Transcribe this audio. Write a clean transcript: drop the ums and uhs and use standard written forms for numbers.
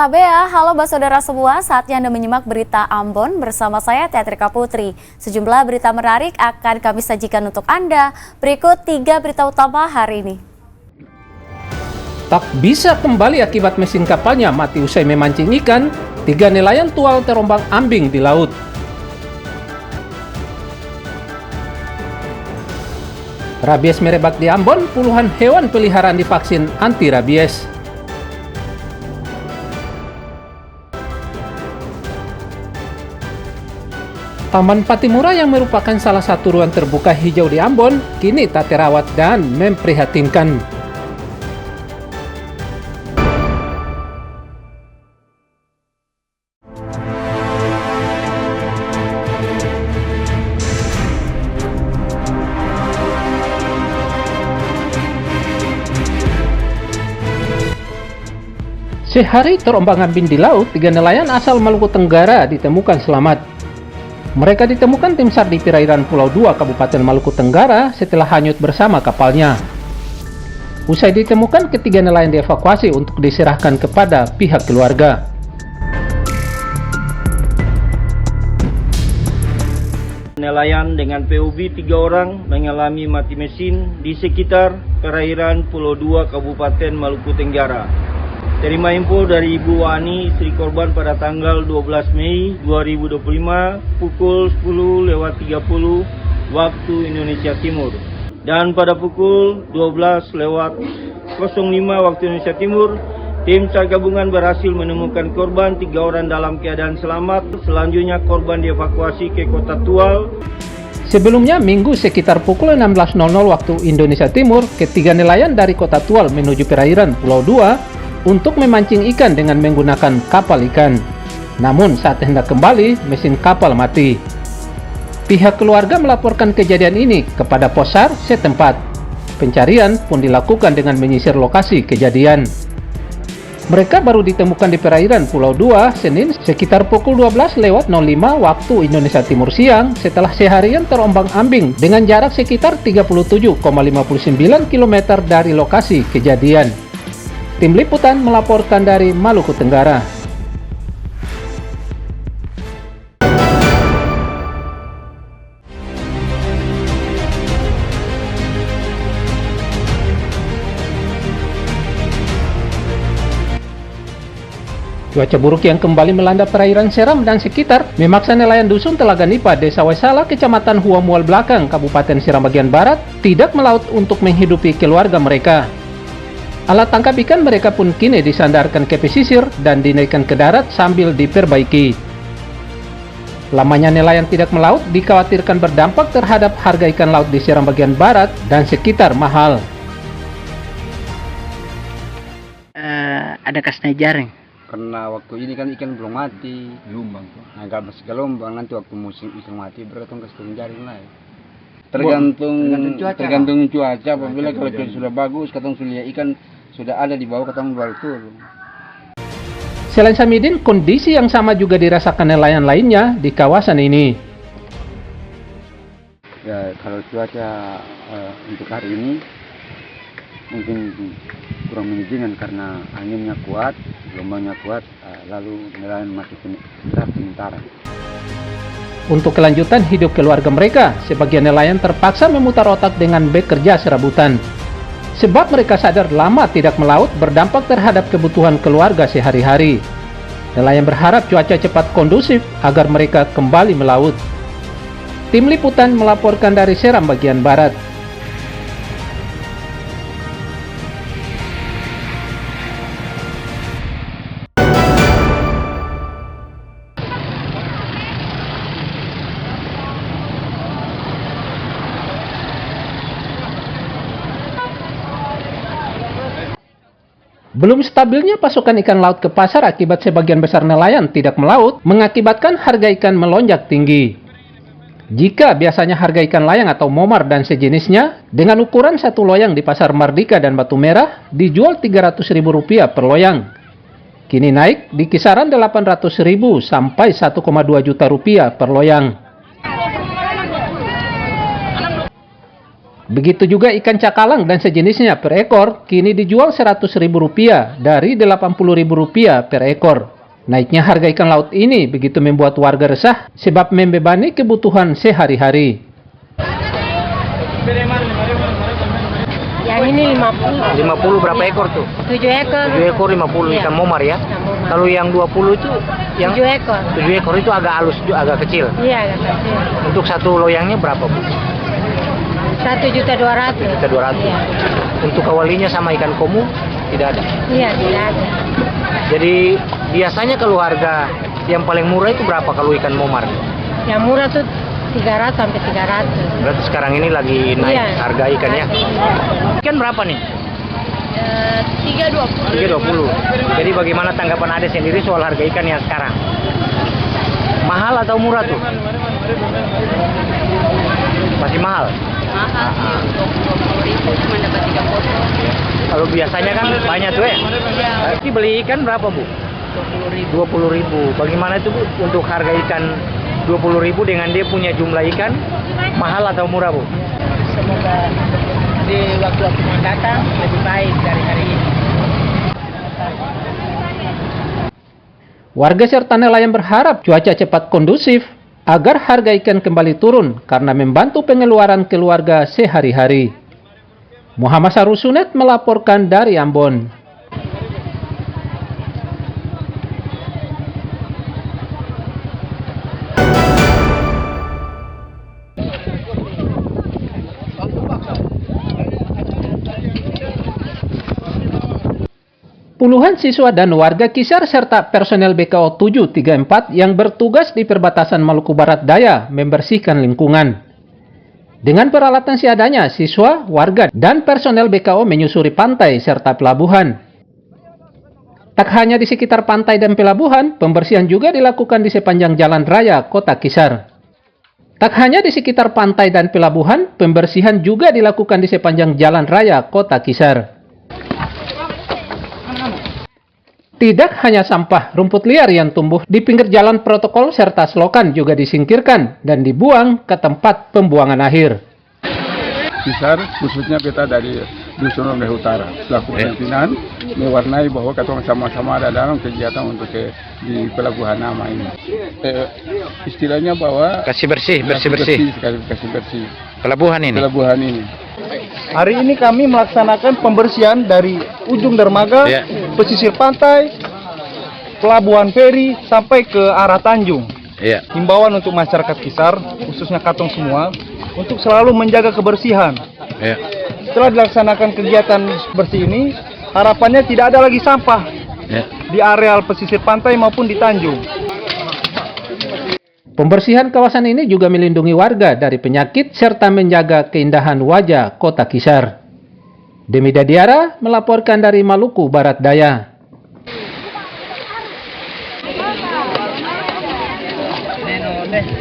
Tabea, halo saudara semua, saatnya Anda menyimak berita Ambon bersama saya Teatrika Putri. Sejumlah berita menarik akan kami sajikan untuk Anda. Berikut 3 berita utama hari ini. Tak bisa kembali akibat mesin kapalnya mati usai memancing ikan, 3 nelayan tual terombang-ambing di laut. Rabies merebak di Ambon, puluhan hewan peliharaan divaksin anti rabies. Taman Patimura yang merupakan salah satu ruang terbuka hijau di Ambon, kini tak terawat dan memprihatinkan. Sehari terombang-ambing di laut, 3 nelayan asal Maluku Tenggara ditemukan selamat. Mereka ditemukan tim SAR di perairan Pulau 2, Kabupaten Maluku Tenggara setelah hanyut bersama kapalnya. Usai ditemukan, ketiga nelayan dievakuasi untuk diserahkan kepada pihak keluarga. Nelayan dengan POB 3 orang mengalami mati mesin di sekitar perairan Pulau 2, Kabupaten Maluku Tenggara. Terima info dari Ibu Wani, istri korban pada tanggal 12 Mei 2025 pukul 10.30 waktu Indonesia Timur. Dan pada pukul 12.05 waktu Indonesia Timur, tim SAR gabungan berhasil menemukan korban 3 orang dalam keadaan selamat. Selanjutnya korban dievakuasi ke Kota Tual. Sebelumnya, Minggu sekitar pukul 16.00 waktu Indonesia Timur, ketiga nelayan dari Kota Tual menuju perairan Pulau 2 untuk memancing ikan dengan menggunakan kapal ikan. Namun saat hendak kembali, mesin kapal mati. Pihak keluarga melaporkan kejadian ini kepada Pos SAR setempat. Pencarian pun dilakukan dengan menyisir lokasi kejadian. Mereka baru ditemukan di perairan Pulau 2 Senin sekitar pukul 12.05 waktu Indonesia Timur siang setelah seharian terombang-ambing dengan jarak sekitar 37,59 km dari lokasi kejadian. Tim Liputan melaporkan dari Maluku Tenggara. Cuaca buruk yang kembali melanda perairan Seram dan sekitar memaksa nelayan dusun Telaga Nipa, Desa Waisala, Kecamatan Huamual Belakang, Kabupaten Seram bagian Barat, tidak melaut untuk menghidupi keluarga mereka. Alat tangkap ikan mereka pun kini disandarkan ke pesisir dan dinaikkan ke darat sambil diperbaiki. Lamanya nelayan tidak melaut dikhawatirkan berdampak terhadap harga ikan laut di Seram bagian barat dan sekitar mahal. Ada kasnya jaring. Karena waktu ini kan ikan belum mati, gelombang. Nah, kalau masih gelombang nanti waktu musim ikan mati berarti kasih jaring lah. Tergantung cuaca. Apabila kalau cuaca sudah bagus, katong sudah ikan sudah ada di bawah, katong baru turun. Selain Samidin, kondisi yang sama juga dirasakan nelayan lainnya di kawasan ini. Ya, kalau cuaca untuk hari ini mungkin kurang mengizinkan karena anginnya kuat, gelombangnya kuat, lalu nelayan masih sementara. Untuk kelanjutan hidup keluarga mereka, sebagian nelayan terpaksa memutar otak dengan bekerja serabutan. Sebab mereka sadar lama tidak melaut berdampak terhadap kebutuhan keluarga sehari-hari. Nelayan berharap cuaca cepat kondusif agar mereka kembali melaut. Tim Liputan melaporkan dari Seram bagian Barat. Belum stabilnya pasokan ikan laut ke pasar akibat sebagian besar nelayan tidak melaut mengakibatkan harga ikan melonjak tinggi. Jika biasanya harga ikan layang atau momar dan sejenisnya dengan ukuran satu loyang di pasar Mardika dan Batu Merah dijual Rp300.000 per loyang. Kini naik di kisaran Rp800.000 sampai Rp1,2 juta per loyang. Begitu juga ikan cakalang dan sejenisnya per ekor kini dijual Rp100.000 dari Rp80.000 per ekor. Naiknya harga ikan laut ini begitu membuat warga resah sebab membebani kebutuhan sehari-hari. Yang ini 50. 50 berapa ekor tuh? 7 ekor. 7 ekor 50 Iya. ikan momar ya. Ikan momar. Kalau yang 20 itu yang 7 ekor. 7 ekor itu agak halus, agak kecil. Iya, agak kecil. Untuk satu loyangnya berapa, Bu? 1.200.000. 1.200. Iya. Untuk kawalinya sama ikan komu tidak ada. Iya, tidak ada. Jadi biasanya kalau harga yang paling murah itu berapa kalau ikan momar? Yang murah tuh 300 sampai 300. Berarti sekarang ini lagi naik Iya. harga ikannya. Ikan berapa nih? 320. 320. Jadi bagaimana tanggapan Ade sendiri soal harga ikan yang sekarang? Mahal atau murah tuh? Masih mahal. Mahal sih, 20.000 cuma dapat 3 potong. Kalau biasanya kan banyak tuh ya. Berarti beli ikan berapa, Bu? 20.000. 20.000. Bagaimana itu, Bu, untuk harga ikan 20.000 dengan dia punya jumlah ikan? Mahal atau murah, Bu? Semoga di waktu-waktu mendatang lebih baik dari hari ini. Warga serta nelayan berharap cuaca cepat kondusif agar harga ikan kembali turun karena membantu pengeluaran keluarga sehari-hari. Muhammad Sarusunet melaporkan dari Ambon. Puluhan siswa dan warga Kisar serta personel BKO 734 yang bertugas di perbatasan Maluku Barat Daya membersihkan lingkungan. Dengan peralatan seadanya, siswa, warga, dan personel BKO menyusuri pantai serta pelabuhan. Tak hanya di sekitar pantai dan pelabuhan, pembersihan juga dilakukan di sepanjang jalan raya Kota Kisar. Tak hanya di sekitar pantai dan pelabuhan, pembersihan juga dilakukan di sepanjang jalan raya Kota Kisar. Tidak hanya sampah, rumput liar yang tumbuh di pinggir jalan protokol serta selokan juga disingkirkan dan dibuang ke tempat pembuangan akhir. Kisar, khususnya kita dari Dusun Ronde Utara, selaku pimpinan, mewarnai bahwa kita sama-sama ada dalam kegiatan untuk di Pelabuhan Nama ini. Istilahnya bahwa Kasih bersih. kasih bersih Pelabuhan ini. pelabuhan ini. Hari ini kami melaksanakan pembersihan dari ujung dermaga, Ya. pesisir pantai, pelabuhan feri sampai ke arah Tanjung. Iya. Himbauan untuk masyarakat Kisar, khususnya Katong semua, untuk selalu menjaga kebersihan. Iya. Setelah dilaksanakan kegiatan bersih ini, harapannya tidak ada lagi sampah Iya. di areal pesisir pantai maupun di Tanjung. Pembersihan kawasan ini juga melindungi warga dari penyakit serta menjaga keindahan wajah Kota Kisar. Demi Dadiara melaporkan dari Maluku Barat Daya. Neno deh.